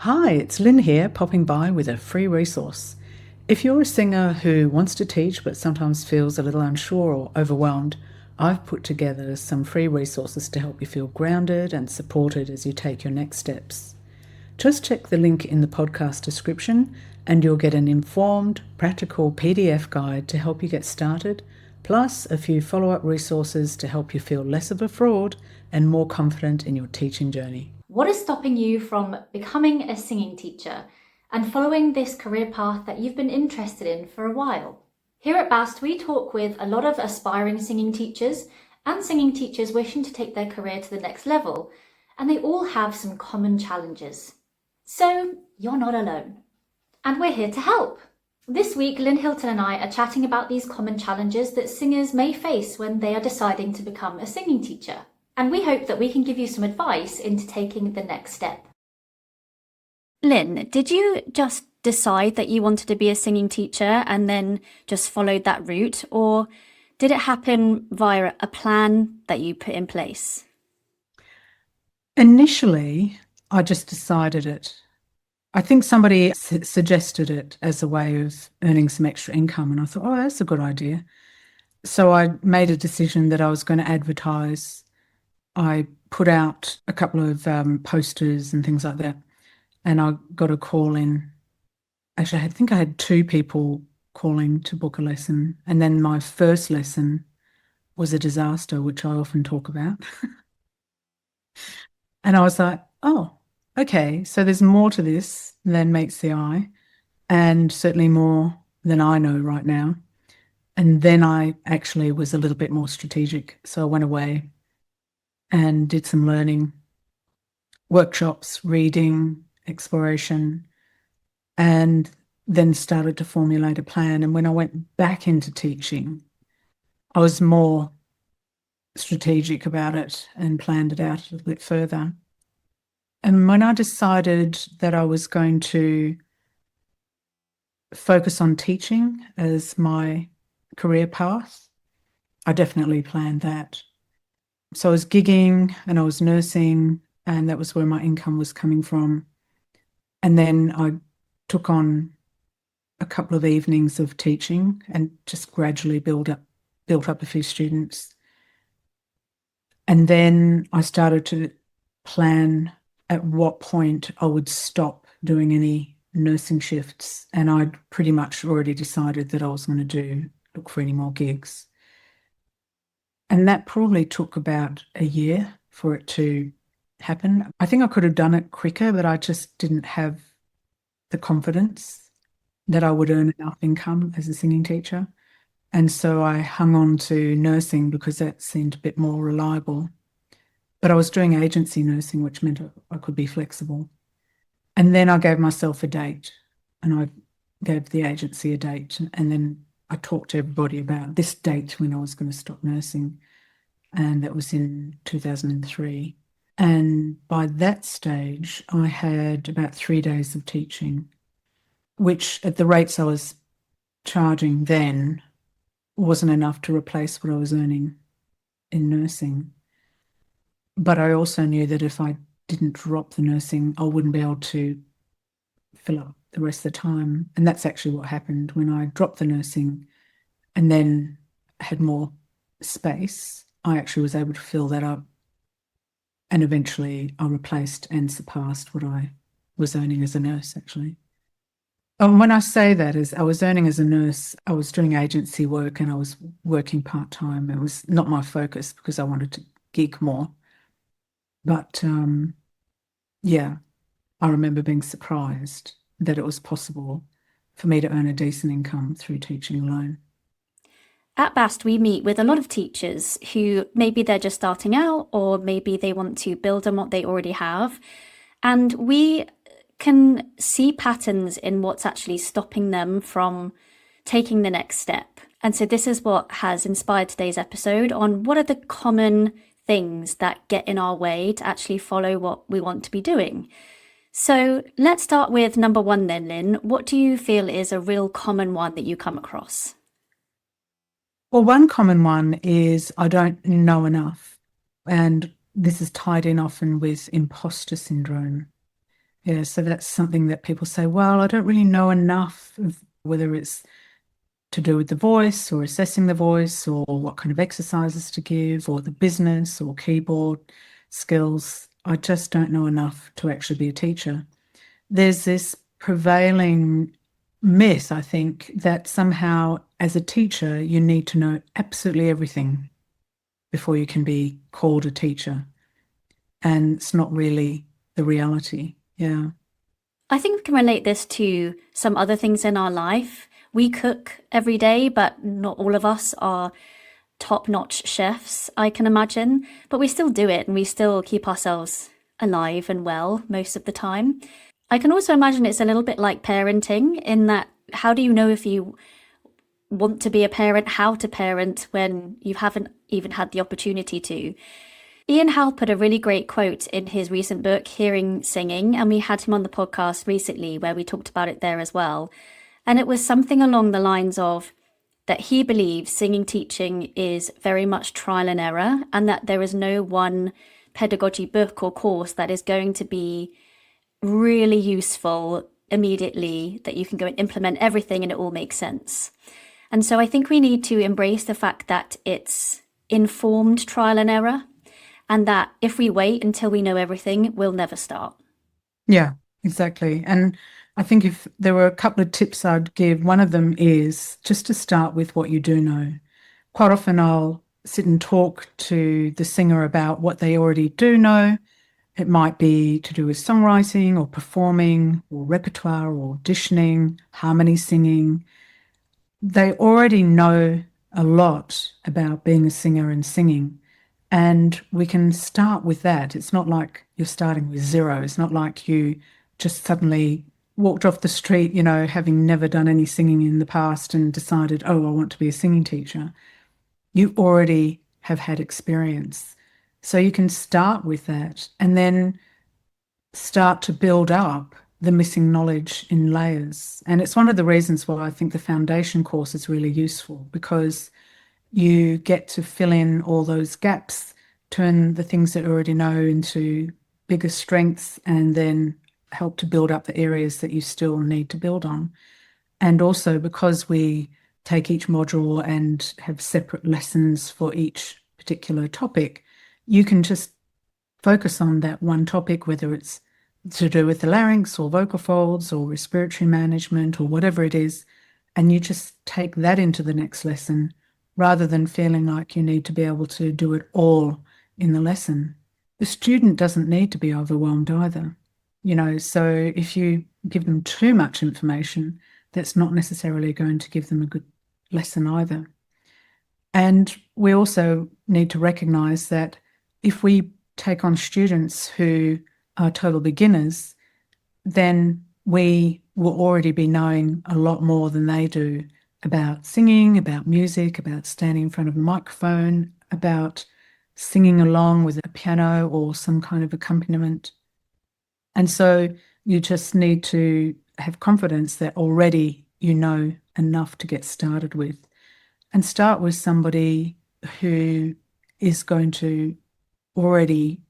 Hi, it's Lynn here, popping by with a free resource. If you're a singer who wants to teach but sometimes feels a little unsure or overwhelmed, I've put together some free resources to help you feel grounded and supported as you take your next steps. Just check the link in the podcast description and you'll get an informed, practical PDF guide to help you get started, plus a few follow-up resources to help you feel less of a fraud and more confident in your teaching journey. What is stopping you from becoming a singing teacher and following this career path that you've been interested in for a while? Here at BAST, we talk with a lot of aspiring singing teachers and singing teachers wishing to take their career to the next level, and they all have some common challenges. So you're not alone. And we're here to help. This week, Lynn Hilton and I are chatting about these common challenges that singers may face when they are deciding to become a singing teacher. And we hope that we can give you some advice into taking the next step. Lynn, did you just decide that you wanted to be a singing teacher and then just followed that route, or did it happen via a plan that you put in place? Initially, I just decided it. I think somebody suggested it as a way of earning some extra income, and I thought, oh, that's a good idea. So I made a decision that I was going to advertise. I put out a couple of posters and things like that, and I got a call in. Actually, I think I had two people calling to book a lesson, and then my first lesson was a disaster, which I often talk about. And I was like, oh, okay, so there's more to this than meets the eye, and certainly more than I know right now. And then I actually was a little bit more strategic. So I went away and did some learning, workshops, reading, exploration, and then started to formulate a plan. And when I went back into teaching, I was more strategic about it and planned it out a little bit further. And when I decided that I was going to focus on teaching as my career path, I definitely planned that. So I was gigging and I was nursing, and that was where my income was coming from. And then I took on a couple of evenings of teaching and just gradually built up a few students. And then I started to plan at what point I would stop doing any nursing shifts. And I'd pretty much already decided that I was going to look for any more gigs. And that probably took about a year for it to happen. I think I could have done it quicker, but I just didn't have the confidence that I would earn enough income as a singing teacher. And so I hung on to nursing because that seemed a bit more reliable. But I was doing agency nursing, which meant I could be flexible. And then I gave myself a date, and I gave the agency a date, and then I talked to everybody about this date when I was going to stop nursing, and that was in 2003. And by that stage, I had about 3 days of teaching, which at the rates I was charging then wasn't enough to replace what I was earning in nursing. But I also knew that if I didn't drop the nursing, I wouldn't be able to fill up the rest of the time. And that's actually what happened when I dropped the nursing and then had more space. I actually was able to fill that up. And eventually I replaced and surpassed what I was earning as a nurse, actually. And when I say that, as I was earning as a nurse, I was doing agency work and I was working part-time. It was not my focus because I wanted to gig more. But yeah, I remember being surprised that it was possible for me to earn a decent income through teaching alone. At BAST, we meet with a lot of teachers who maybe they're just starting out, or maybe they want to build on what they already have. And we can see patterns in what's actually stopping them from taking the next step. And so this is what has inspired today's episode on what are the common things that get in our way to actually follow what we want to be doing. So let's start with number one then, Lynn. What do you feel is a real common one that you come across? Well, one common one is I don't know enough. And this is tied in often with imposter syndrome. Yeah, so that's something that people say, well, I don't really know enough of whether it's to do with the voice or assessing the voice or what kind of exercises to give or the business or keyboard skills. I just don't know enough to actually be a teacher. There's this prevailing myth, I think, that somehow as a teacher, you need to know absolutely everything before you can be called a teacher. And it's not really the reality. Yeah. I think we can relate this to some other things in our life. We cook every day, but not all of us are top-notch chefs, I can imagine. But we still do it and we still keep ourselves alive and well most of the time. I can also imagine it's a little bit like parenting in that how do you know if you want to be a parent, how to parent when you haven't even had the opportunity to? Ian Howe put a really great quote in his recent book, Hearing Singing, and we had him on the podcast recently where we talked about it there as well. And it was something along the lines of that he believes singing teaching is very much trial and error, and that there is no one pedagogy book or course that is going to be really useful immediately, that you can go and implement everything and it all makes sense. And so I think we need to embrace the fact that it's informed trial and error, and that if we wait until we know everything, we'll never start. Yeah, exactly. And I think if there were a couple of tips I'd give, one of them is just to start with what you do know. Quite often I'll sit and talk to the singer about what they already do know. It might be to do with songwriting or performing or repertoire or auditioning, harmony singing. They already know a lot about being a singer and singing. And we can start with that. It's not like you're starting with zero. It's not like you just suddenly walked off the street, having never done any singing in the past and decided, oh, I want to be a singing teacher. You already have had experience. So you can start with that and then start to build up the missing knowledge in layers. And it's one of the reasons why I think the foundation course is really useful, because you get to fill in all those gaps, turn the things that you already know into bigger strengths, and then help to build up the areas that you still need to build on. And also because we take each module and have separate lessons for each particular topic, you can just focus on that one topic, whether it's to do with the larynx or vocal folds or respiratory management or whatever it is, and you just take that into the next lesson rather than feeling like you need to be able to do it all in the lesson. The student doesn't need to be overwhelmed either. So if you give them too much information, that's not necessarily going to give them a good lesson either. And we also need to recognize that if we take on students who are total beginners, then we will already be knowing a lot more than they do about singing, about music, about standing in front of a microphone, about singing along with a piano or some kind of accompaniment. And so you just need to have confidence that already you know enough to get started with, and start with somebody who is going to already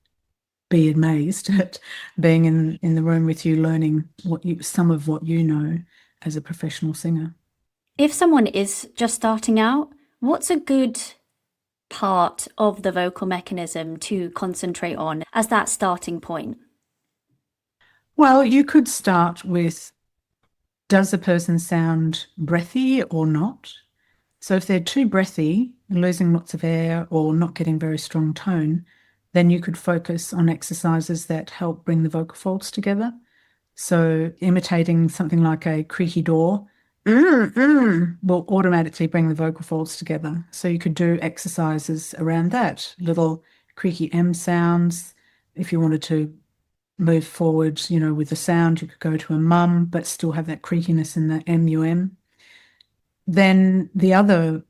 be amazed at being in the room with you, learning some of what you know as a professional singer. If someone is just starting out, what's a good part of the vocal mechanism to concentrate on as that starting point? Well, you could start with, does a person sound breathy or not? So if they're too breathy, losing lots of air or not getting very strong tone, then you could focus on exercises that help bring the vocal folds together. So imitating something like a creaky door will automatically bring the vocal folds together. So you could do exercises around that, little creaky M sounds. If you wanted to move forward, with the sound, you could go to a mum, but still have that creakiness in the MUM. Then the other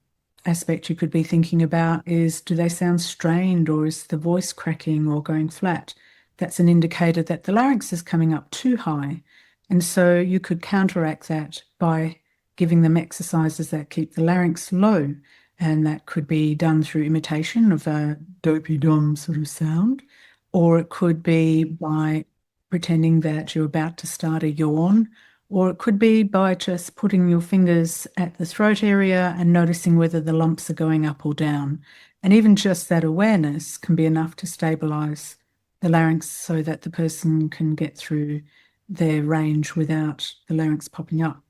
aspect you could be thinking about is, do they sound strained, or is the voice cracking or going flat? That's an indicator that the larynx is coming up too high. And so you could counteract that by giving them exercises that keep the larynx low. And that could be done through imitation of a dopey dom sort of sound, or it could be by pretending that you're about to start a yawn, or it could be by just putting your fingers at the throat area and noticing whether the lumps are going up or down. And even just that awareness can be enough to stabilize the larynx so that the person can get through their range without the larynx popping up.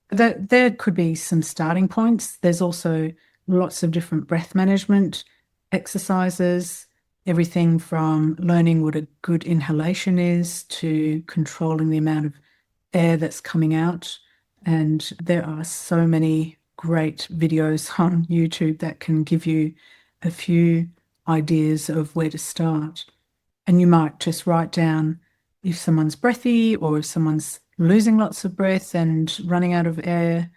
There could be some starting points. There's also lots of different breath management exercises, everything from learning what a good inhalation is to controlling the amount of air that's coming out. And there are so many great videos on YouTube that can give you a few ideas of where to start. And you might just write down if someone's breathy or if someone's losing lots of breath and running out of air,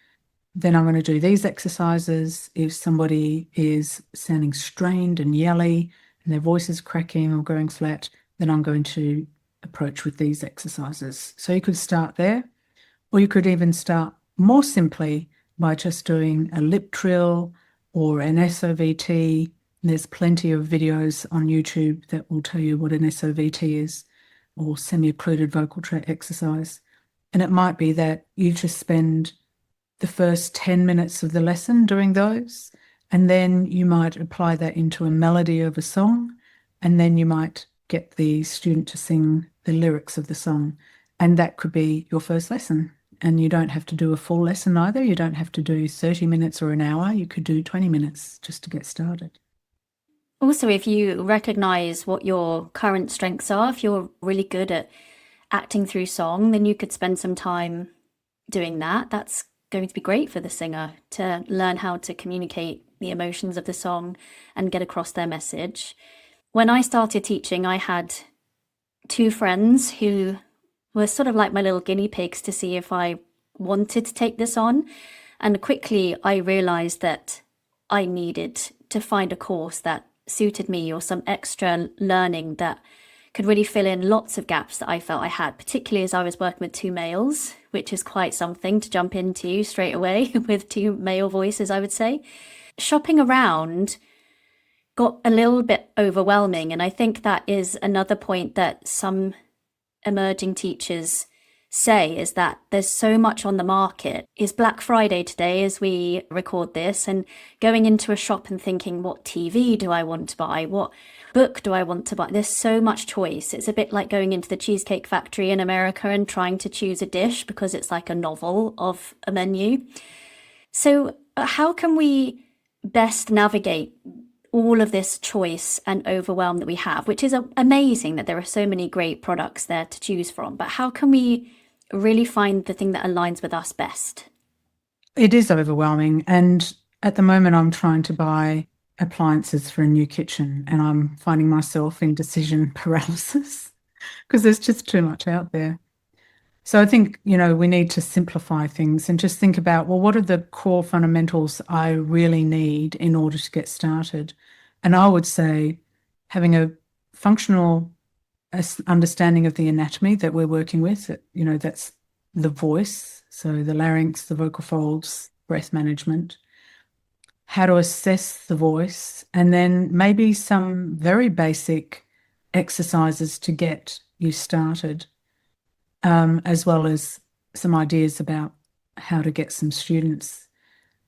then I'm going to do these exercises. If somebody is sounding strained and yelly and their voice is cracking or going flat, then I'm going to approach with these exercises. So you could start there, or you could even start more simply by just doing a lip trill or an SOVT. There's plenty of videos on YouTube that will tell you what an SOVT is, or semi-occluded vocal tract exercise. And it might be that you just spend the first 10 minutes of the lesson doing those, and then you might apply that into a melody of a song, and then you might get the student to sing the lyrics of the song. And that could be your first lesson. And you don't have to do a full lesson either. You don't have to do 30 minutes or an hour. You could do 20 minutes just to get started. Also, if you recognize what your current strengths are, if you're really good at acting through song, then you could spend some time doing that. That's going to be great for the singer to learn how to communicate the emotions of the song and get across their message. When I started teaching, I had two friends who were sort of like my little guinea pigs to see if I wanted to take this on. And quickly I realized that I needed to find a course that suited me, or some extra learning that could really fill in lots of gaps that I felt I had, particularly as I was working with two males, which is quite something to jump into straight away with two male voices, I would say. Shopping around got a little bit overwhelming, and I think that is another point that some emerging teachers say, is that there's so much on the market. It's Black Friday today as we record this, and going into a shop and thinking, what TV do I want to buy? What book do I want to buy? There's so much choice. It's a bit like going into the Cheesecake Factory in America and trying to choose a dish because it's like a novel of a menu. So how can we best navigate all of this choice and overwhelm that we have, which is amazing that there are so many great products there to choose from, but how can we really find the thing that aligns with us best? It is overwhelming. And at the moment, I'm trying to buy appliances for a new kitchen, and I'm finding myself in decision paralysis because there's just too much out there. So I think, we need to simplify things and just think about, well, what are the core fundamentals I really need in order to get started? And I would say having a functional understanding of the anatomy that we're working with, that's the voice, so the larynx, the vocal folds, breath management, how to assess the voice, and then maybe some very basic exercises to get you started. As well as some ideas about how to get some students.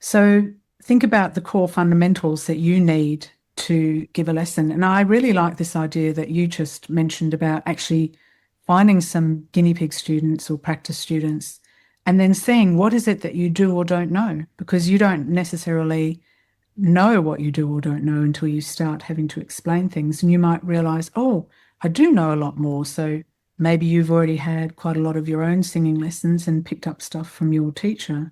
So think about the core fundamentals that you need to give a lesson. And I really like this idea that you just mentioned about actually finding some guinea pig students or practice students and then seeing what is it that you do or don't know, because you don't necessarily know what you do or don't know until you start having to explain things. And you might realize, oh, I do know a lot more. So maybe you've already had quite a lot of your own singing lessons and picked up stuff from your teacher.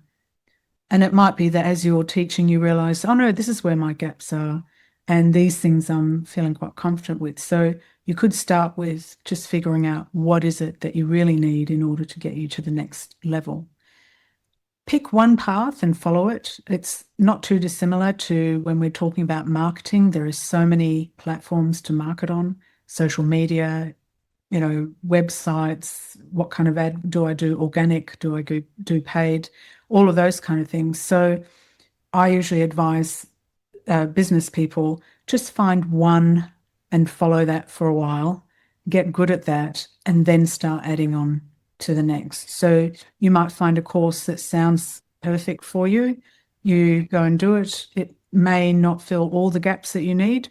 And it might be that as you're teaching, you realize, oh no, this is where my gaps are. And these things I'm feeling quite confident with. So you could start with just figuring out what is it that you really need in order to get you to the next level. Pick one path and follow it. It's not too dissimilar to when we're talking about marketing. There are so many platforms to market on, social media, websites, what kind of ad do I do? Organic? Do I do paid? All of those kind of things. So I usually advise business people, just find one and follow that for a while, get good at that, and then start adding on to the next. So you might find a course that sounds perfect for you. You go and do it. It may not fill all the gaps that you need,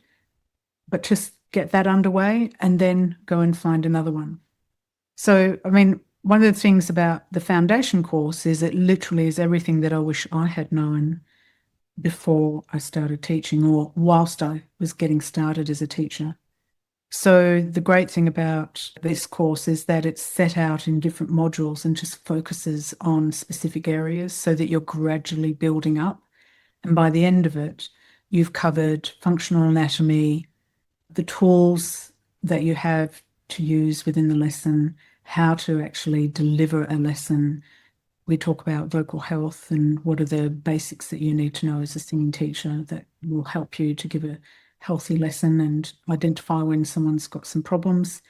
but just get that underway and then go and find another one. So, I mean, one of the things about the foundation course is it literally is everything that I wish I had known before I started teaching or whilst I was getting started as a teacher. So the great thing about this course is that it's set out in different modules and just focuses on specific areas so that you're gradually building up. And by the end of it, you've covered functional anatomy, the tools that you have to use within the lesson, how to actually deliver a lesson. We talk about vocal health and what are the basics that you need to know as a singing teacher that will help you to give a healthy lesson and identify when someone's got some problems.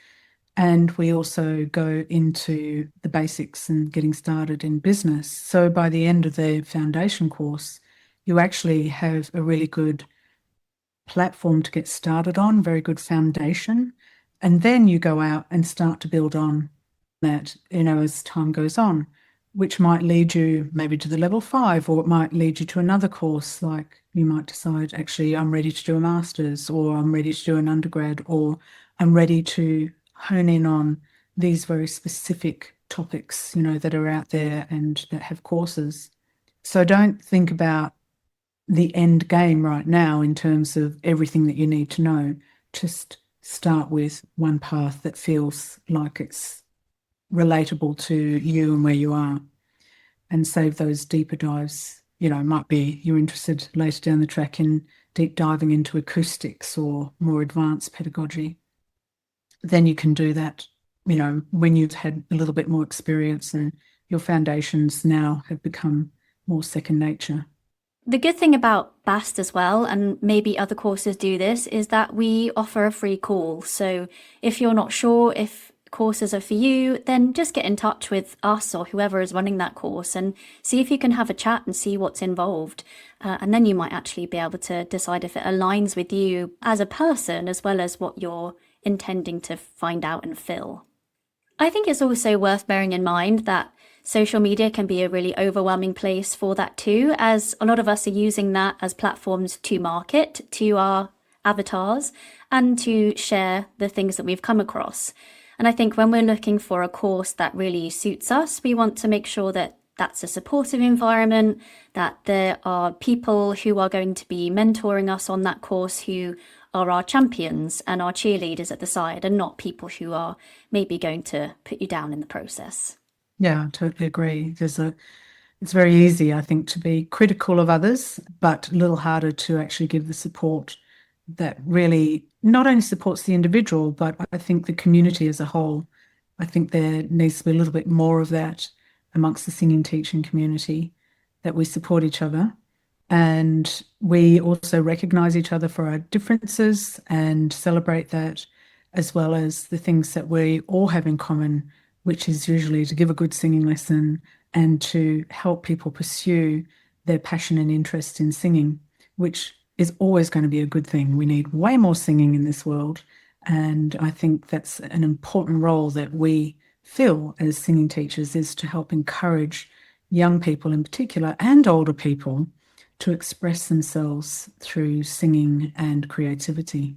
And we also go into the basics and getting started in business. So by the end of the foundation course, you actually have a really good platform to get started on, very good foundation. And then you go out and start to build on that, as time goes on, which might lead you maybe to the level 5, or it might lead you to another course. Like you might decide, actually, I'm ready to do a master's, or I'm ready to do an undergrad, or I'm ready to hone in on these very specific topics, that are out there and that have courses. So don't think about the end game right now in terms of everything that you need to know. Just start with one path that feels like it's relatable to you and where you are, and save those deeper dives. Might be you're interested later down the track in deep diving into acoustics or more advanced pedagogy. Then you can do that, when you've had a little bit more experience and your foundations now have become more second nature. The good thing about BAST as well, and maybe other courses do this, is that we offer a free call. So if you're not sure if courses are for you, then just get in touch with us or whoever is running that course and see if you can have a chat and see what's involved. And then you might actually be able to decide if it aligns with you as a person as well as what you're intending to find out and fill. I think it's also worth bearing in mind that social media can be a really overwhelming place for that too, as a lot of us are using that as platforms to market to our avatars and to share the things that we've come across. And I think when we're looking for a course that really suits us, we want to make sure that that's a supportive environment, that there are people who are going to be mentoring us on that course who are our champions and our cheerleaders at the side, and not people who are maybe going to put you down in the process. Yeah, I totally agree. It's very easy, I think, to be critical of others, but a little harder to actually give the support that really not only supports the individual, but I think the community as a whole. I think there needs to be a little bit more of that amongst the singing teaching community, that we support each other and we also recognize each other for our differences and celebrate that, as well as the things that we all have in common, which is usually to give a good singing lesson and to help people pursue their passion and interest in singing, which is always going to be a good thing. We need way more singing in this world. And I think that's an important role that we fill as singing teachers, is to help encourage young people in particular and older people to express themselves through singing and creativity.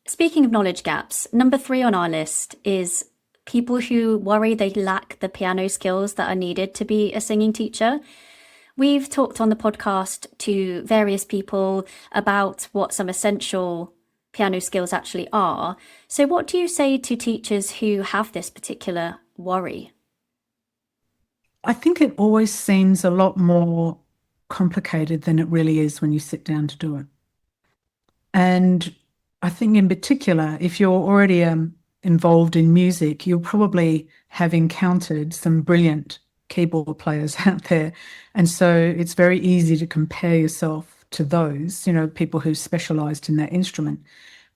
Speaking of knowledge gaps, number 3 on our list is people who worry they lack the piano skills that are needed to be a singing teacher. We've talked on the podcast to various people about what some essential piano skills actually are. So what do you say to teachers who have this particular worry? I think it always seems a lot more complicated than it really is when you sit down to do it. And I think in particular, if you're already involved in music, you'll probably have encountered some brilliant keyboard players out there. And so it's very easy to compare yourself to those, people who specialized in that instrument.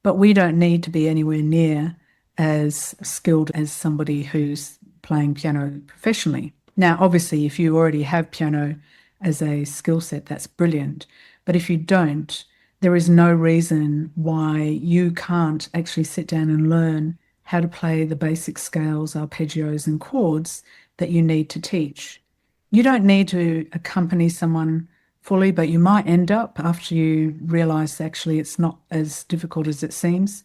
But we don't need to be anywhere near as skilled as somebody who's playing piano professionally. Now, obviously, if you already have piano as a skill set, that's brilliant. But if you don't, there is no reason why you can't actually sit down and learn how to play the basic scales, arpeggios, and chords that you need to teach. You don't need to accompany someone fully, but you might end up after you realize actually it's not as difficult as it seems.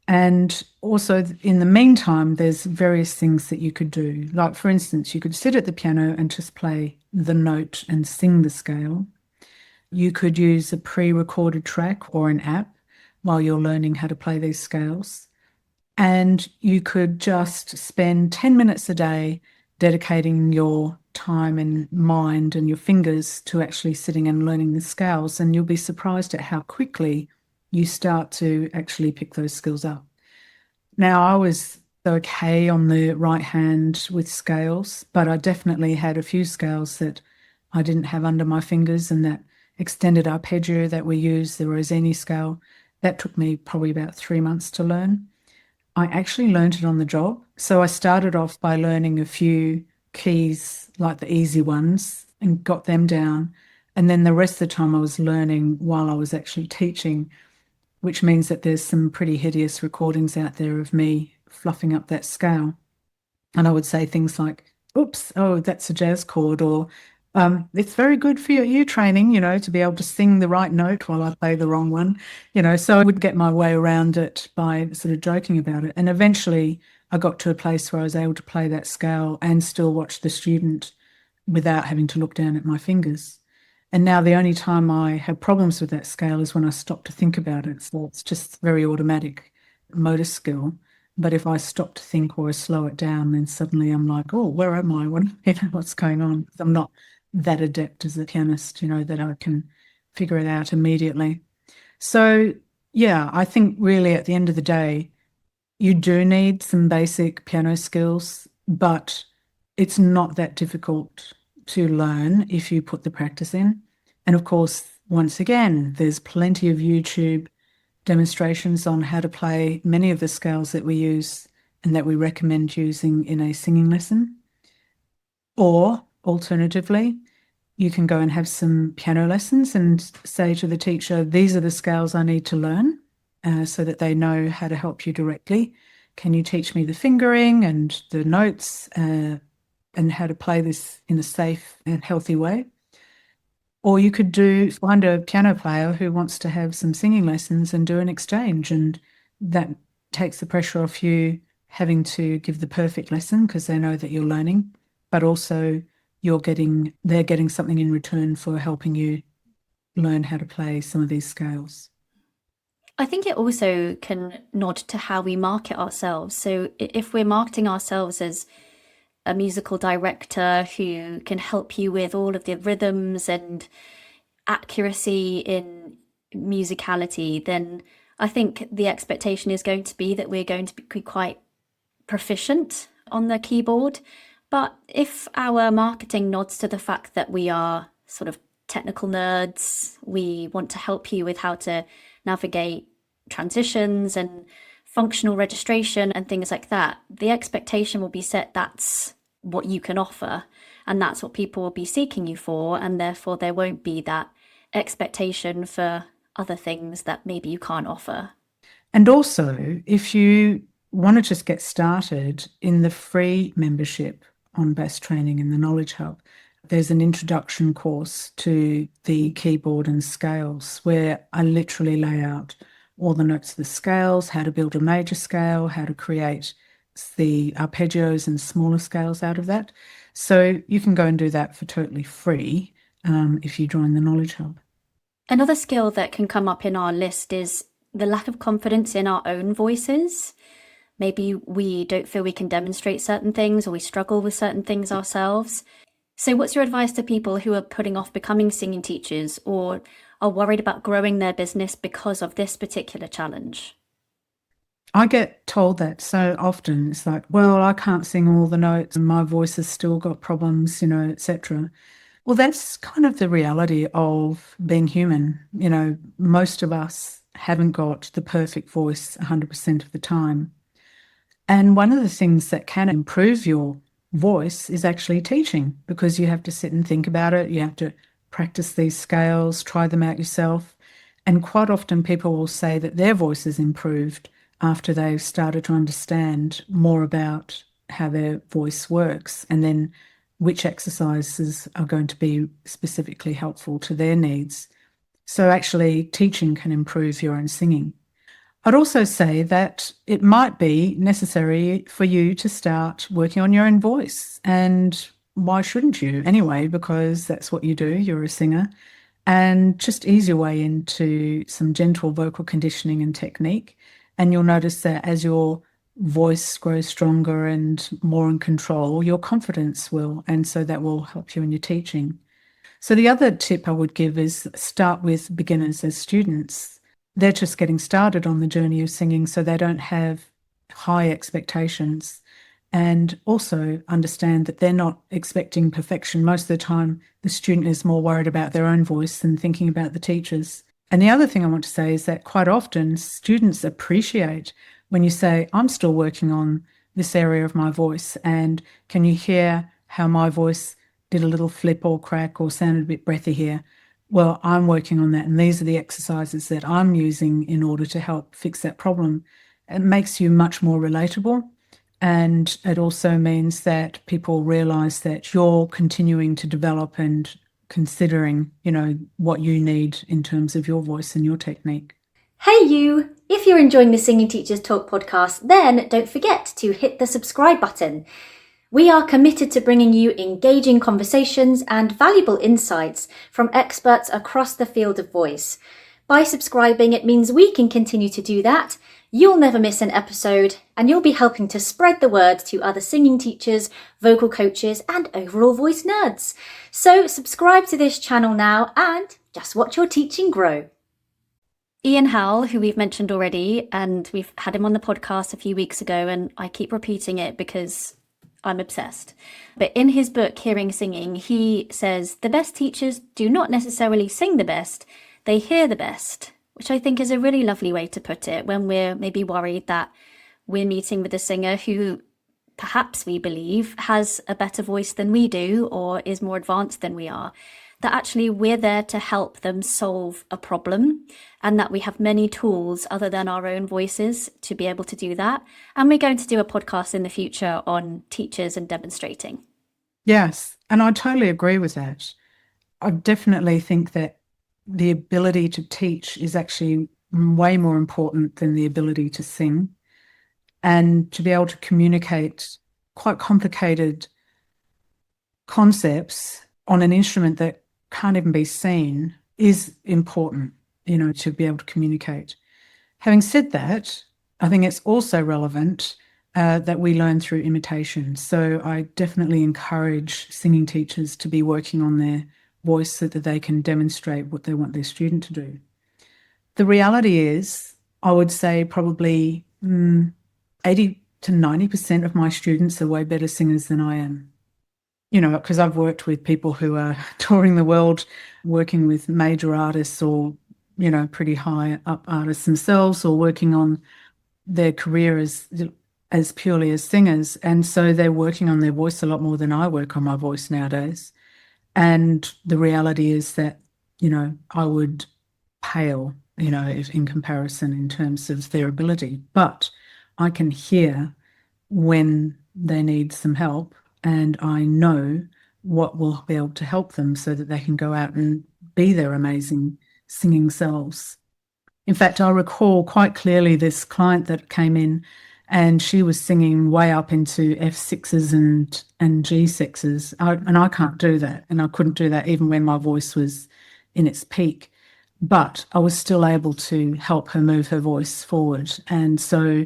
And also, in the meantime, there's various things that you could do. Like, for instance, you could sit at the piano and just play the note and sing the scale. You could use a pre-recorded track or an app while you're learning how to play these scales. And you could just spend 10 minutes a day dedicating your time and mind and your fingers to actually sitting and learning the scales. And you'll be surprised at how quickly you start to actually pick those skills up. Now, I was okay on the right hand with scales, but I definitely had a few scales that I didn't have under my fingers, and that extended arpeggio that we use, the Rossini scale, that took me probably about 3 months to learn. I actually learned it on the job. So I started off by learning a few keys, like the easy ones, and got them down. And then the rest of the time I was learning while I was actually teaching, which means that there's some pretty hideous recordings out there of me fluffing up that scale. And I would say things like, oops, oh, that's a jazz chord, or it's very good for your ear training, to be able to sing the right note while I play the wrong one, so I would get my way around it by sort of joking about it. And eventually I got to a place where I was able to play that scale and still watch the student without having to look down at my fingers. And now the only time I have problems with that scale is when I stop to think about it. So it's just very automatic motor skill. But if I stop to think or I slow it down, then suddenly I'm like, oh, where am I? What's going on? I'm not that adept as a pianist, that I can figure it out immediately. So, yeah, I think really at the end of the day, you do need some basic piano skills, but it's not that difficult to learn if you put the practice in. And of course, once again, there's plenty of YouTube demonstrations on how to play many of the scales that we use and that we recommend using in a singing lesson. Or alternatively, you can go and have some piano lessons and say to the teacher, these are the scales I need to learn, so that they know how to help you directly. Can you teach me the fingering and the notes and how to play this in a safe and healthy way? Or you could find a piano player who wants to have some singing lessons and do an exchange, and that takes the pressure off you having to give the perfect lesson because they know that you're learning, but also they're getting something in return for helping you learn how to play some of these scales. I think it also can nod to how we market ourselves. So if we're marketing ourselves as a musical director who can help you with all of the rhythms and accuracy in musicality, then I think the expectation is going to be that we're going to be quite proficient on the keyboard. But if our marketing nods to the fact that we are sort of technical nerds, we want to help you with how to navigate transitions and functional registration and things like that, the expectation will be set that's what you can offer, and that's what people will be seeking you for, and therefore there won't be that expectation for other things that maybe you can't offer. And also, if you want to just get started in the free membership on Bass Training in the Knowledge Hub, there's an introduction course to the keyboard and scales where I literally lay out all the notes of the scales, how to build a major scale, how to create the arpeggios and smaller scales out of that. So you can go and do that for totally free if you join the Knowledge Hub. Another skill that can come up in our list is the lack of confidence in our own voices. Maybe we don't feel we can demonstrate certain things, or we struggle with certain things ourselves. So what's your advice to people who are putting off becoming singing teachers or are worried about growing their business because of this particular challenge? I get told that so often. It's like, well, I can't sing all the notes and my voice has still got problems, etc. Well, that's kind of the reality of being human. Most of us haven't got the perfect voice 100% of the time. And one of the things that can improve your voice is actually teaching, because you have to sit and think about it. You have to practice these scales, try them out yourself. And quite often people will say that their voice has improved after they've started to understand more about how their voice works, and then which exercises are going to be specifically helpful to their needs. So actually, teaching can improve your own singing. I'd also say that it might be necessary for you to start working on your own voice. And why shouldn't you anyway? Because that's what you do, you're a singer. And just ease your way into some gentle vocal conditioning and technique. And you'll notice that as your voice grows stronger and more in control, your confidence will. And so that will help you in your teaching. So the other tip I would give is start with beginners as students. They're just getting started on the journey of singing, so they don't have high expectations. And also understand that they're not expecting perfection. Most of the time, the student is more worried about their own voice than thinking about the teacher's. And the other thing I want to say is that quite often students appreciate when you say, I'm still working on this area of my voice, and can you hear how my voice did a little flip or crack or sounded a bit breathy here? Well, I'm working on that, and these are the exercises that I'm using in order to help fix that problem. It makes you much more relatable, and it also means that people realise that you're continuing to develop and considering, what you need in terms of your voice and your technique. Hey you! If you're enjoying the Singing Teachers Talk podcast, then don't forget to hit the subscribe button. We are committed to bringing you engaging conversations and valuable insights from experts across the field of voice. By subscribing, it means we can continue to do that. You'll never miss an episode, and you'll be helping to spread the word to other singing teachers, vocal coaches, and overall voice nerds. So subscribe to this channel now and just watch your teaching grow. Ian Howell, who we've mentioned already, and we've had him on the podcast a few weeks ago, and I keep repeating it because I'm obsessed. But in his book, Hearing Singing, he says, the best teachers do not necessarily sing the best, they hear the best, which I think is a really lovely way to put it when we're maybe worried that we're meeting with a singer who perhaps we believe has a better voice than we do or is more advanced than we are. That actually we're there to help them solve a problem, and that we have many tools other than our own voices to be able to do that. And we're going to do a podcast in the future on teachers and demonstrating. Yes, and I totally agree with that. I definitely think that the ability to teach is actually way more important than the ability to sing, and to be able to communicate quite complicated concepts on an instrument that can't even be seen is important, to be able to communicate. Having said that, I think it's also relevant that we learn through imitation. So I definitely encourage singing teachers to be working on their voice so that they can demonstrate what they want their student to do. The reality is, I would say probably 80 to 90% of my students are way better singers than I am. Because I've worked with people who are touring the world, working with major artists or, pretty high up artists themselves, or working on their career as purely as singers. And so they're working on their voice a lot more than I work on my voice nowadays. And the reality is that, I would pale, if in comparison in terms of their ability. But I can hear when they need some help, and I know what will be able to help them so that they can go out and be their amazing singing selves. In fact, I recall quite clearly this client that came in, and she was singing way up into F6s and G6s. And I can't do that. And I couldn't do that even when my voice was in its peak. But I was still able to help her move her voice forward. And so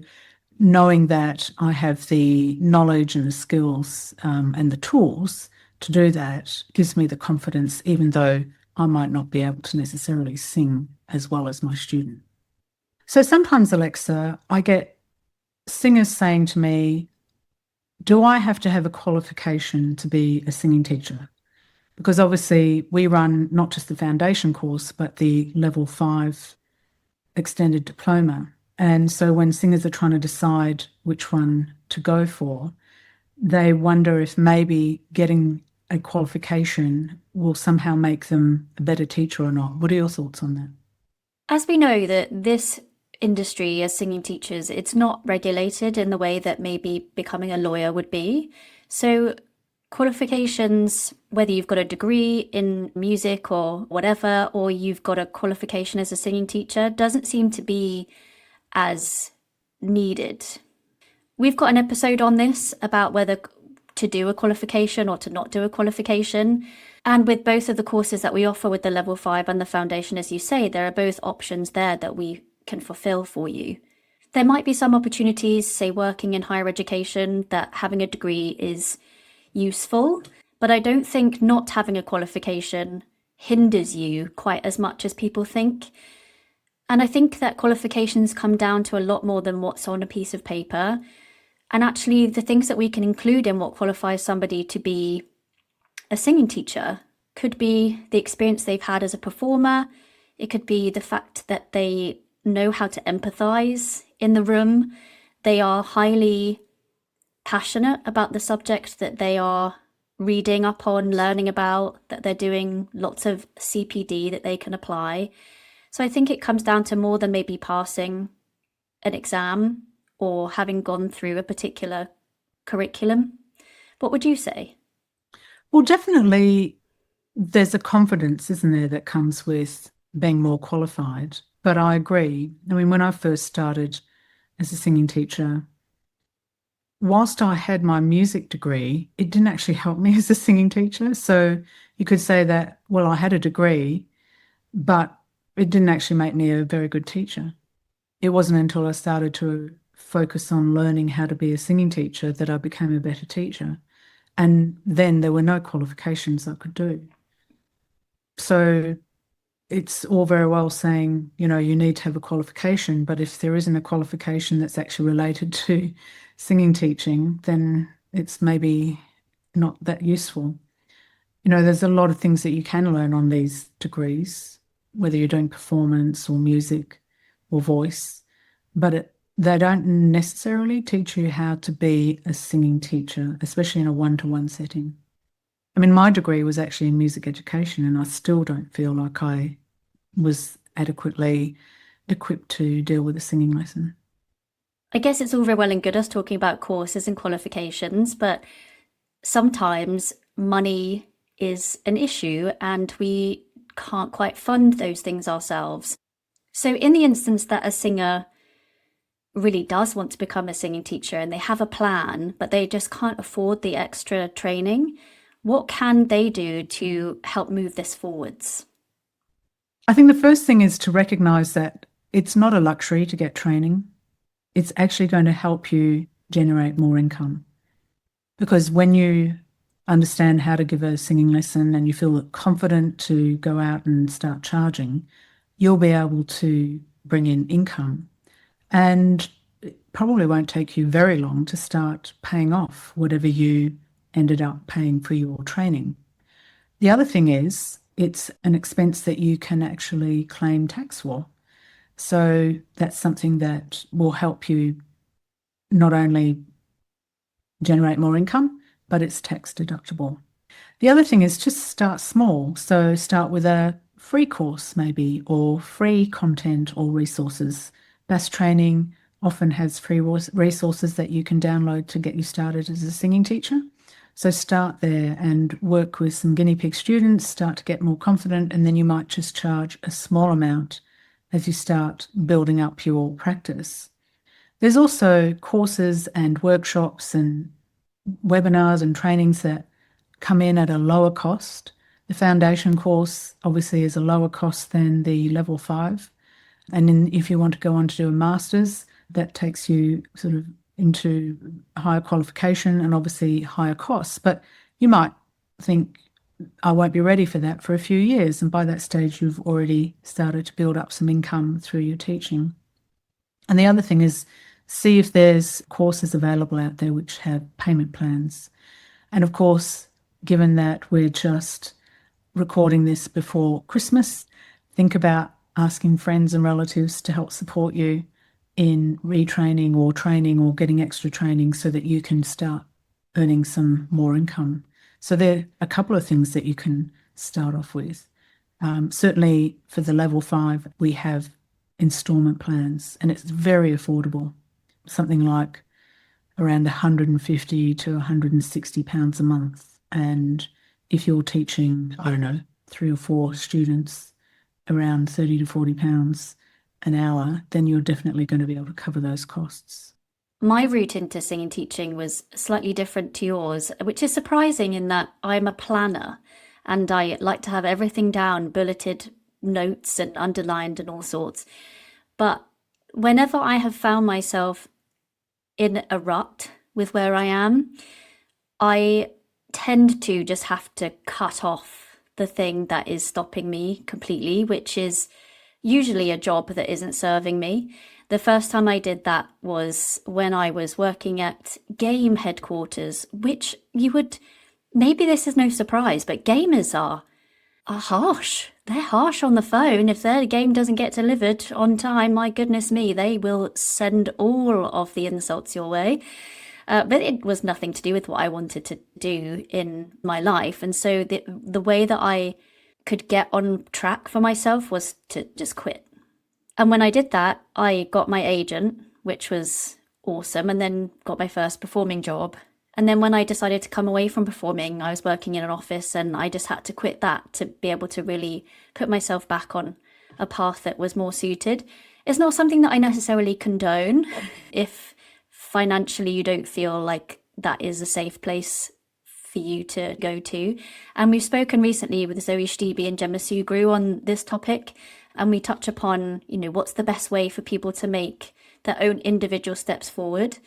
knowing that I have the knowledge and the skills and the tools to do that gives me the confidence, even though I might not be able to necessarily sing as well as my student. So sometimes, Alexa, I get singers saying to me, do I have to have a qualification to be a singing teacher? Because obviously we run not just the foundation course, but the level 5 extended diploma. And so when singers are trying to decide which one to go for, they wonder if maybe getting a qualification will somehow make them a better teacher or not. What are your thoughts on that? As we know that this industry as singing teachers, it's not regulated in the way that maybe becoming a lawyer would be. So qualifications, whether you've got a degree in music or whatever, or you've got a qualification as a singing teacher, doesn't seem to be as needed. We've got an episode on this about whether to do a qualification or to not do a qualification. And with both of the courses that we offer with the level 5 and the foundation, as you say, there are both options there that we can fulfill for you. There might be some opportunities, say working in higher education, that having a degree is useful, but I don't think not having a qualification hinders you quite as much as people think. And I think that qualifications come down to a lot more than what's on a piece of paper. And actually, the things that we can include in what qualifies somebody to be a singing teacher could be the experience they've had as a performer. It could be the fact that they know how to empathize in the room. They are highly passionate about the subject that they are reading up on, learning about, that they're doing lots of CPD that they can apply. So I think it comes down to more than maybe passing an exam or having gone through a particular curriculum. What would you say? Well, definitely there's a confidence, isn't there, that comes with being more qualified. But I agree. I mean, when I first started as a singing teacher, whilst I had my music degree, it didn't actually help me as a singing teacher. So you could say that, well, I had a degree, but it didn't actually make me a very good teacher. It wasn't until I started to focus on learning how to be a singing teacher that I became a better teacher. And then there were no qualifications I could do. So it's all very well saying, you know, you need to have a qualification, but if there isn't a qualification that's actually related to singing teaching, then it's maybe not that useful. You know, there's a lot of things that you can learn on these degrees, whether you're doing performance or music or voice, but they don't necessarily teach you how to be a singing teacher, especially in a one-to-one setting. I mean, my degree was actually in music education, and I still don't feel like I was adequately equipped to deal with a singing lesson. I guess it's all very well and good us talking about courses and qualifications, but sometimes money is an issue and we can't quite fund those things ourselves. So in the instance that a singer really does want to become a singing teacher and they have a plan, but they just can't afford the extra training, what can they do to help move this forwards? I think the first thing is to recognise that it's not a luxury to get training. It's actually going to help you generate more income. Because when you understand how to give a singing lesson and you feel confident to go out and start charging, you'll be able to bring in income. And it probably won't take you very long to start paying off whatever you ended up paying for your training. The other thing is, it's an expense that you can actually claim tax for. So that's something that will help you not only generate more income, but it's tax deductible. The other thing is just start small. So start with a free course maybe, or free content or resources. Bass Training often has free resources that you can download to get you started as a singing teacher. So start there and work with some guinea pig students, start to get more confident, and then you might just charge a small amount as you start building up your practice. There's also courses and workshops and webinars and trainings that come in at a lower cost. The foundation course obviously is a lower cost than the level 5. And then if you want to go on to do a master's, that takes you sort of into higher qualification and obviously higher costs. But you might think, I won't be ready for that for a few years. And by that stage, you've already started to build up some income through your teaching. And the other thing is, see if there's courses available out there which have payment plans. And of course, given that we're just recording this before Christmas, think about asking friends and relatives to help support you in retraining or training or getting extra training so that you can start earning some more income. So there are a couple of things that you can start off with. Certainly for the level 5, we have installment plans, and it's very affordable, something like around 150 to 160 pounds a month. And if you're teaching, I don't know, 3 or 4 students, around 30 to 40 pounds an hour, then you're definitely going to be able to cover those costs. My route into singing teaching was slightly different to yours, which is surprising in that I'm a planner and I like to have everything down, bulleted notes and underlined and all sorts. But whenever I have found myself in a rut with where I am, I tend to just have to cut off the thing that is stopping me completely, which is usually a job that isn't serving me. The first time I did that was when I was working at game headquarters, which maybe this is no surprise, but gamers are harsh. They're harsh on the phone. If their game doesn't get delivered on time, my goodness me, they will send all of the insults your way. But it was nothing to do with what I wanted to do in my life. And so the way that I could get on track for myself was to just quit. And when I did that, I got my agent, which was awesome, and then got my first performing job. And then when I decided to come away from performing, I was working in an office and I just had to quit that to be able to really put myself back on a path that was more suited. It's not something that I necessarily condone if financially you don't feel like that is a safe place for you to go to. And we've spoken recently with Zoe Stebe and Gemma Sugru on this topic, and we touch upon, what's the best way for people to make their own individual steps forward.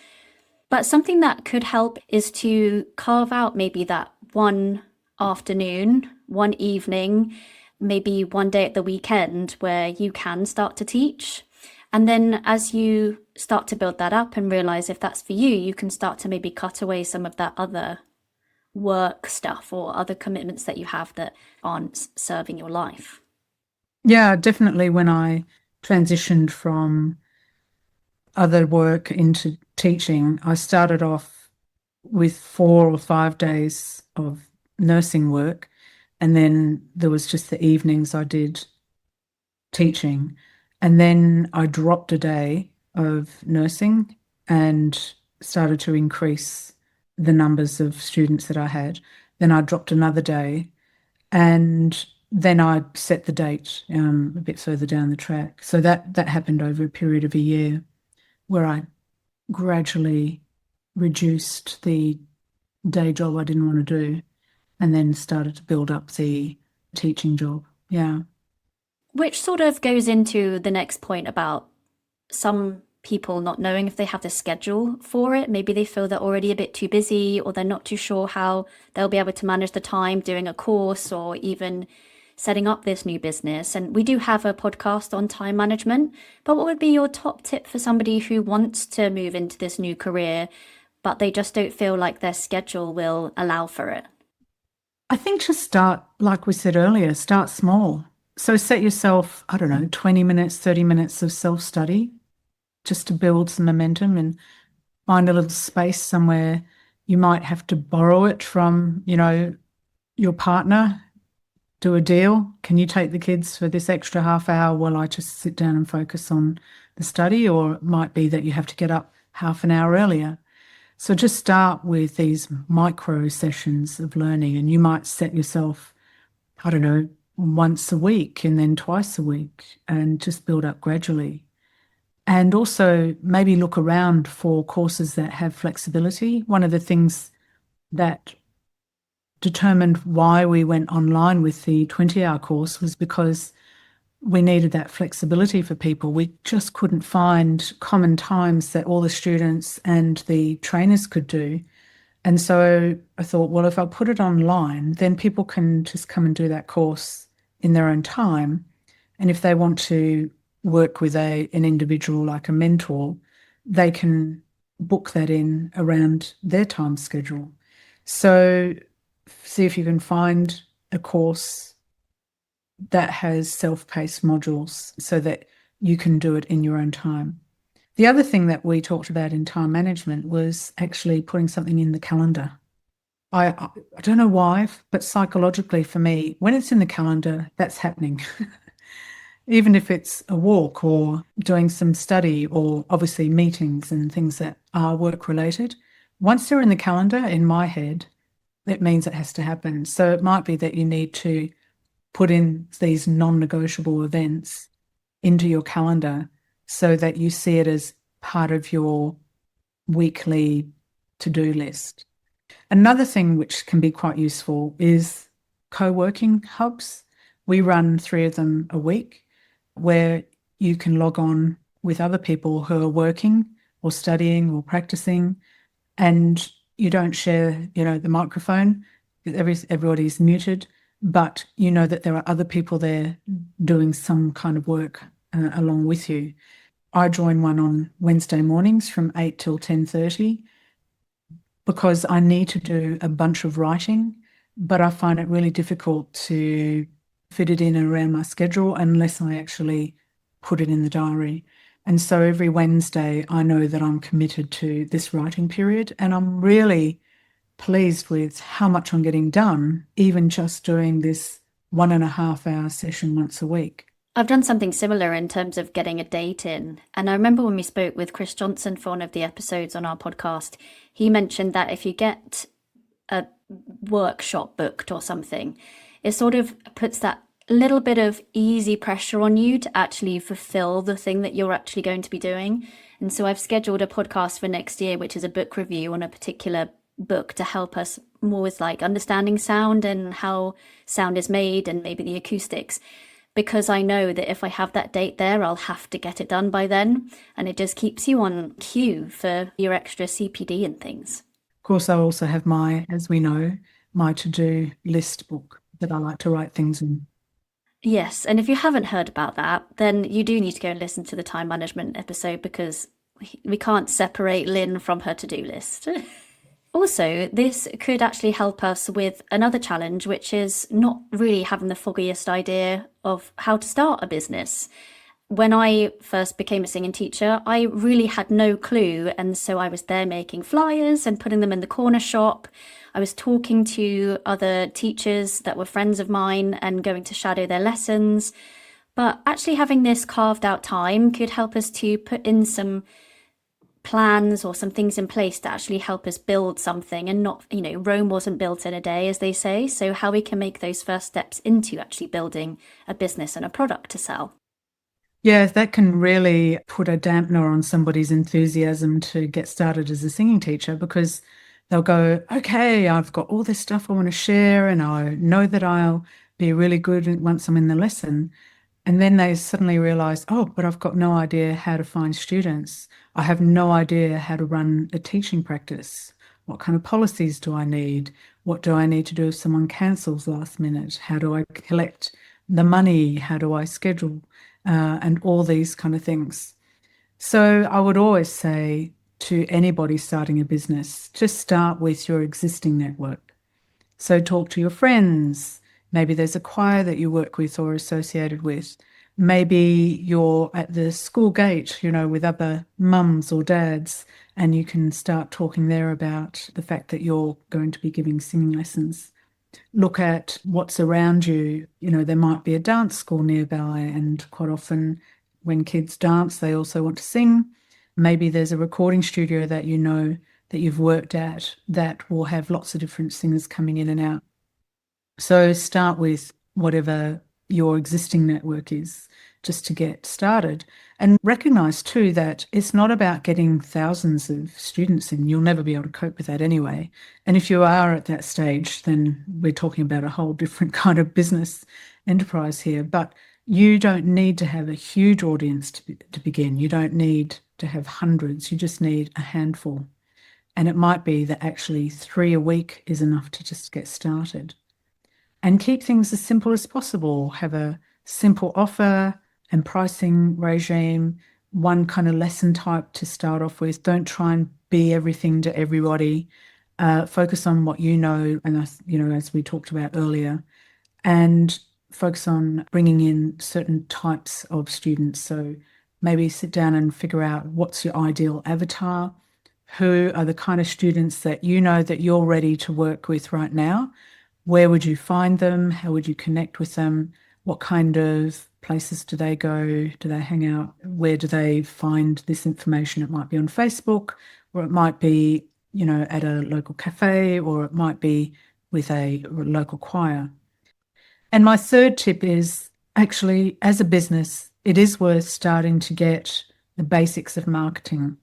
But something that could help is to carve out maybe that one afternoon, one evening, maybe one day at the weekend where you can start to teach. And then as you start to build that up and realize if that's for you, you can start to maybe cut away some of that other work stuff or other commitments that you have that aren't serving your life. Yeah, definitely. When I transitioned from other work into teaching, I started off with 4 or 5 days of nursing work, and then there was just the evenings I did teaching. And then I dropped a day of nursing and started to increase the numbers of students that I had. Then I dropped another day, and then I set the date a bit further down the track. So that happened over a period of a year, where I gradually reduced the day job I didn't want to do and then started to build up the teaching job. Yeah. Which sort of goes into the next point about some people not knowing if they have the schedule for it. Maybe they feel they're already a bit too busy, or they're not too sure how they'll be able to manage the time doing a course or even setting up this new business. And we do have a podcast on time management, but what would be your top tip for somebody who wants to move into this new career, but they just don't feel like their schedule will allow for it? I think just start, like we said earlier, start small. So set yourself, 20 minutes, 30 minutes of self-study just to build some momentum, and find a little space somewhere. You might have to borrow it from, your partner. Do a deal. Can you take the kids for this extra half hour while I just sit down and focus on the study? Or it might be that you have to get up half an hour earlier. So just start with these micro sessions of learning, and you might set yourself, once a week and then twice a week, and just build up gradually. And also maybe look around for courses that have flexibility. One of the things that determined why we went online with the 20-hour course was because we needed that flexibility for people. We just couldn't find common times that all the students and the trainers could do. And so I thought, well, if I put it online, then people can just come and do that course in their own time. And if they want to work with an individual like a mentor, they can book that in around their time schedule. So see if you can find a course that has self-paced modules so that you can do it in your own time. The other thing that we talked about in time management was actually putting something in the calendar. I don't know why, but psychologically for me, when it's in the calendar, that's happening. even if it's a walk or doing some study or obviously meetings and things that are work related. Once they're in the calendar, in my head, it means it has to happen. So it might be that you need to put in these non-negotiable events into your calendar so that you see it as part of your weekly to-do list. Another thing which can be quite useful is co-working hubs. We run 3 of them a week where you can log on with other people who are working or studying or practicing, and you don't share, the microphone. Everybody's muted, but you know that there are other people there doing some kind of work along with you. I join one on Wednesday mornings from 8 till 10:30 because I need to do a bunch of writing, but I find it really difficult to fit it in around my schedule unless I actually put it in the diary. And so every Wednesday, I know that I'm committed to this writing period, and I'm really pleased with how much I'm getting done, even just doing this 1.5 hour session once a week. I've done something similar in terms of getting a date in. And I remember when we spoke with Chris Johnson for one of the episodes on our podcast, he mentioned that if you get a workshop booked or something, it sort of puts that little bit of easy pressure on you to actually fulfill the thing that you're actually going to be doing. And so I've scheduled a podcast for next year, which is a book review on a particular book to help us more with like understanding sound and how sound is made and maybe the acoustics. Because I know that if I have that date there, I'll have to get it done by then. And it just keeps you on cue for your extra CPD and things. Of course, I also have as we know, my to-do list book that I like to write things in. Yes, and if you haven't heard about that, then you do need to go and listen to the time management episode because we can't separate Lynn from her to-do list. Also, this could actually help us with another challenge, which is not really having the foggiest idea of how to start a business. When I first became a singing teacher, I really had no clue. And so I was there making flyers and putting them in the corner shop. I was talking to other teachers that were friends of mine and going to shadow their lessons. But actually having this carved out time could help us to put in some plans or some things in place to actually help us build something and not, Rome wasn't built in a day, as they say. So how we can make those first steps into actually building a business and a product to sell. Yeah, that can really put a dampener on somebody's enthusiasm to get started as a singing teacher because they'll go, okay, I've got all this stuff I want to share and I know that I'll be really good once I'm in the lesson. And then they suddenly realize, oh, but I've got no idea how to find students. I have no idea how to run a teaching practice. What kind of policies do I need? What do I need to do if someone cancels last minute? How do I collect the money? How do I schedule? And all these kind of things. So I would always say to anybody starting a business, just start with your existing network. So talk to your friends. Maybe there's a choir that you work with or associated with. Maybe you're at the school gate, with other mums or dads, and you can start talking there about the fact that you're going to be giving singing lessons. Look at what's around you. There might be a dance school nearby, and quite often when kids dance, they also want to sing. Maybe there's a recording studio that that you've worked at that will have lots of different singers coming in and out. So start with whatever your existing network is just to get started. And recognize too that it's not about getting thousands of students in. You'll never be able to cope with that anyway. And if you are at that stage, then we're talking about a whole different kind of business enterprise here. But you don't need to have a huge audience to begin. You don't need to have hundreds. You just need a handful. And it might be that actually 3 a week is enough to just get started. And keep things as simple as possible. Have a simple offer and pricing regime, one kind of lesson type to start off with. Don't try and be everything to everybody. Focus on what you know, and as we talked about earlier, and focus on bringing in certain types of students. So maybe sit down and figure out what's your ideal avatar. Who are the kind of students that you know that you're ready to work with right now? Where would you find them? How would you connect with them? What kind of places do they go? Do they hang out? Where do they find this information? It might be on Facebook, or it might be, at a local cafe, or it might be with a local choir. And my third tip is actually, as a business, it is worth starting to get the basics of marketing.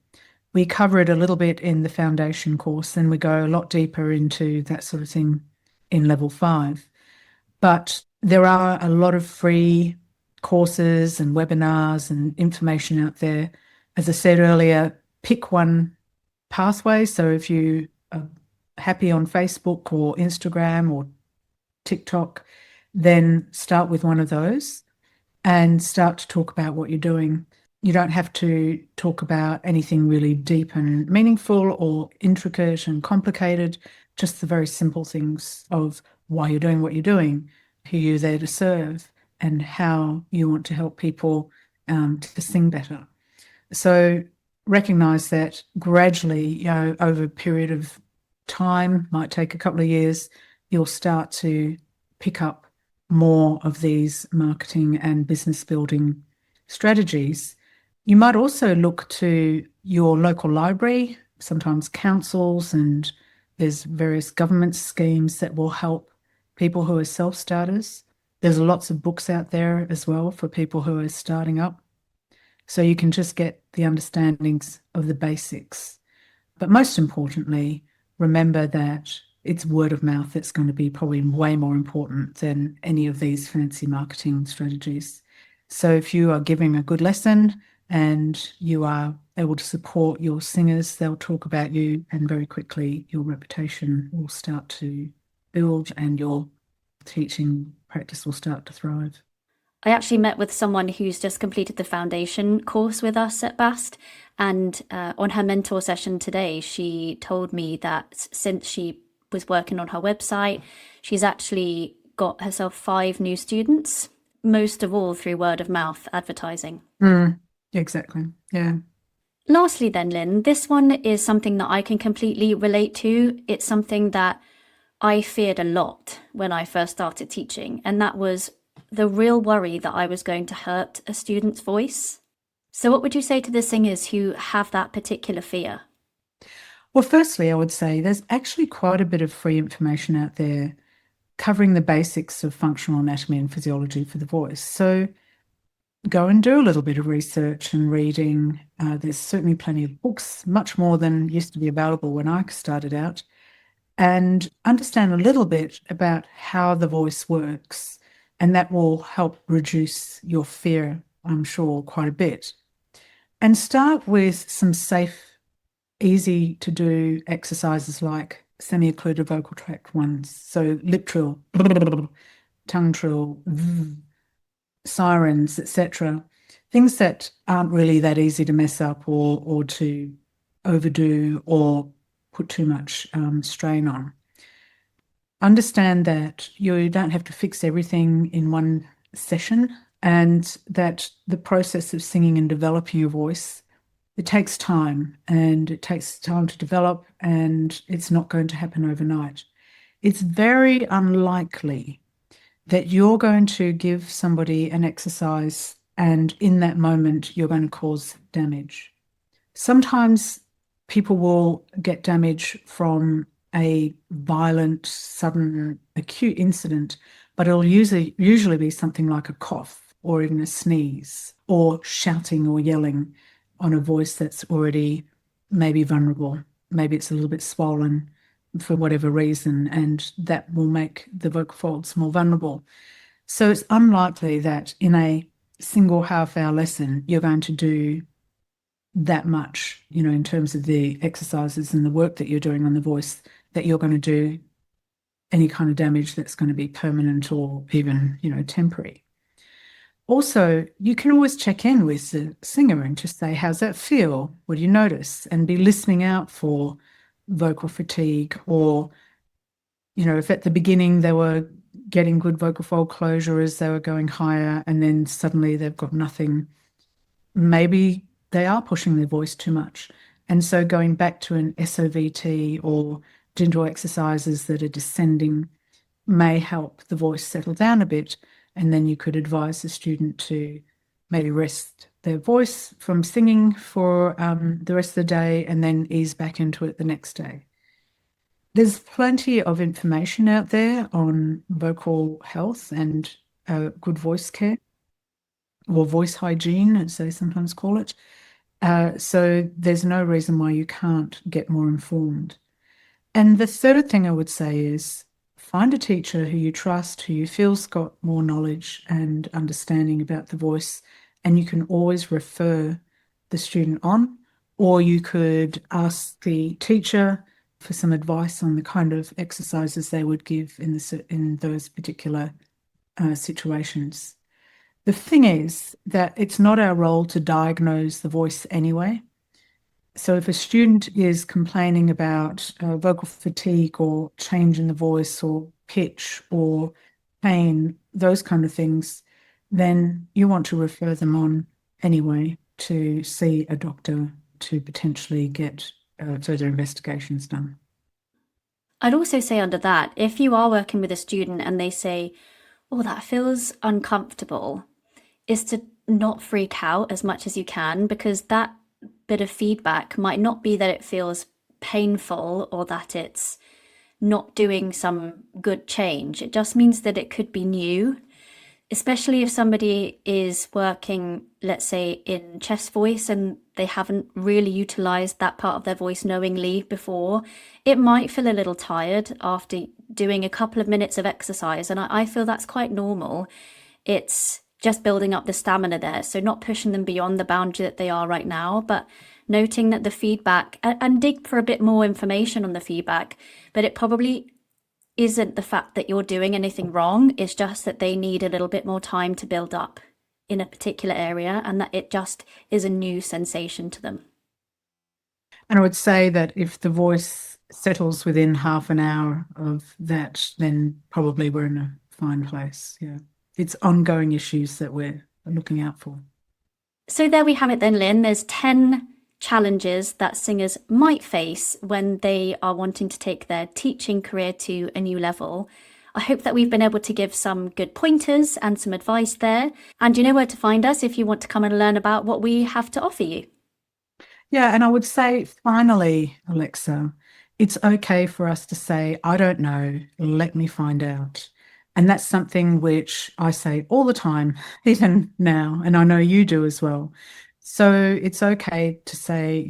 We cover it a little bit in the foundation course, and we go a lot deeper into that sort of thing in level 5. But there are a lot of free courses and webinars and information out there. As I said earlier, pick one pathway. So if you are happy on Facebook or Instagram or TikTok, then start with one of those and start to talk about what you're doing. You don't have to talk about anything really deep and meaningful or intricate and complicated, just the very simple things of why you're doing what you're doing, who you're there to serve, and how you want to help people to sing better. So recognize that gradually, over a period of time, might take a couple of years, you'll start to pick up more of these marketing and business building strategies. You might also look to your local library, sometimes councils, and there's various government schemes that will help people who are self-starters. There's lots of books out there as well for people who are starting up. So you can just get the understandings of the basics. But most importantly, remember that it's word of mouth that's going to be probably way more important than any of these fancy marketing strategies. So if you are giving a good lesson and you are able to support your singers, they'll talk about you, and very quickly your reputation will start to build and your teaching practice will start to thrive. I actually met with someone who's just completed the foundation course with us at BAST, and on her mentor session today, she told me that since she was working on her website, she's actually got herself 5 new students, most of all through word of mouth advertising. Exactly, yeah. Lastly then, Lynn, this one is something that I can completely relate to. It's something that I feared a lot when I first started teaching, and that was the real worry that I was going to hurt a student's voice. So what would you say to the singers who have that particular fear? Well, firstly, I would say there's actually quite a bit of free information out there covering the basics of functional anatomy and physiology for the voice. So go and do a little bit of research and reading. There's certainly plenty of books, much more than used to be available when I started out, and understand a little bit about how the voice works. And that will help reduce your fear, I'm sure, quite a bit. And start with some safe, easy to do exercises like semi-occluded vocal tract ones. So lip trill, tongue trill, sirens, etc. Things that aren't really that easy to mess up or to overdo or put too much strain on. Understand that you don't have to fix everything in one session, and that the process of singing and developing your voice, it takes time, and it takes time to develop, and it's not going to happen overnight. It's very unlikely that you're going to give somebody an exercise and in that moment you're going to cause damage. Sometimes people will get damage from a violent, sudden, acute incident, but it'll usually be something like a cough or even a sneeze or shouting or yelling on a voice that's already maybe vulnerable. Maybe it's a little bit swollen for whatever reason, and that will make the vocal folds more vulnerable. So it's unlikely that in a single half-hour lesson you're going to do that much, in terms of the exercises and the work that you're doing on the voice, that you're going to do any kind of damage that's going to be permanent or even, temporary. Also, you can always check in with the singer and just say, how's that feel? What do you notice? And be listening out for vocal fatigue, or, if at the beginning they were getting good vocal fold closure as they were going higher and then suddenly they've got nothing, maybe they are pushing their voice too much. And so going back to an SOVT or gentle exercises that are descending may help the voice settle down a bit and then you could advise the student to maybe rest their voice from singing for the rest of the day and then ease back into it the next day. There's plenty of information out there on vocal health and good voice care, or voice hygiene, as they sometimes call it. So there's no reason why you can't get more informed. And the third thing I would say is find a teacher who you trust, who you feel's got more knowledge and understanding about the voice, and you can always refer the student on, or you could ask the teacher for some advice on the kind of exercises they would give in those particular situations. The thing is that it's not our role to diagnose the voice anyway. So if a student is complaining about vocal fatigue or change in the voice or pitch or pain, those kind of things, then you want to refer them on anyway to see a doctor to potentially get further investigations done. I'd also say under that, if you are working with a student and they say, oh, that feels uncomfortable, is to not freak out as much as you can, because that bit of feedback might not be that it feels painful or that it's not doing some good change. It just means that it could be new, especially if somebody is working, let's say, in chest voice and they haven't really utilized that part of their voice knowingly before. It might feel a little tired after doing a couple of minutes of exercise, and I feel that's quite normal. It's just building up the stamina there, so not pushing them beyond the boundary that they are right now, but noting that the feedback, and dig for a bit more information on the feedback, but it probably isn't the fact that you're doing anything wrong, it's just that they need a little bit more time to build up in a particular area, and that it just is a new sensation to them. And I would say that if the voice settles within half an hour of that, then probably we're in a fine place. Yeah. It's ongoing issues that we're looking out for. So there we have it then, Lynn. There's 10 challenges that singers might face when they are wanting to take their teaching career to a new level. I hope that we've been able to give some good pointers and some advice there. And you know where to find us if you want to come and learn about what we have to offer you. Yeah, and I would say finally, Alexa, it's okay for us to say, I don't know, let me find out. And that's something which I say all the time, even now, and I know you do as well. So it's okay to say,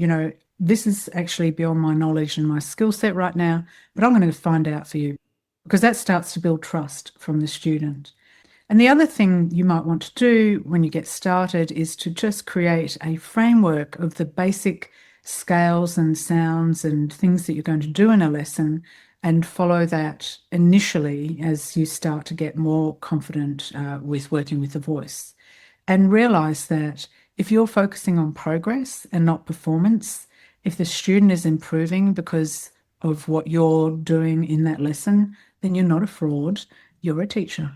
this is actually beyond my knowledge and my skill set right now, but I'm going to find out for you, because that starts to build trust from the student. And the other thing you might want to do when you get started is to just create a framework of the basic scales and sounds and things that you're going to do in a lesson, and follow that initially as you start to get more confident with working with the voice. And realize that if you're focusing on progress and not performance, if the student is improving because of what you're doing in that lesson, then you're not a fraud, you're a teacher.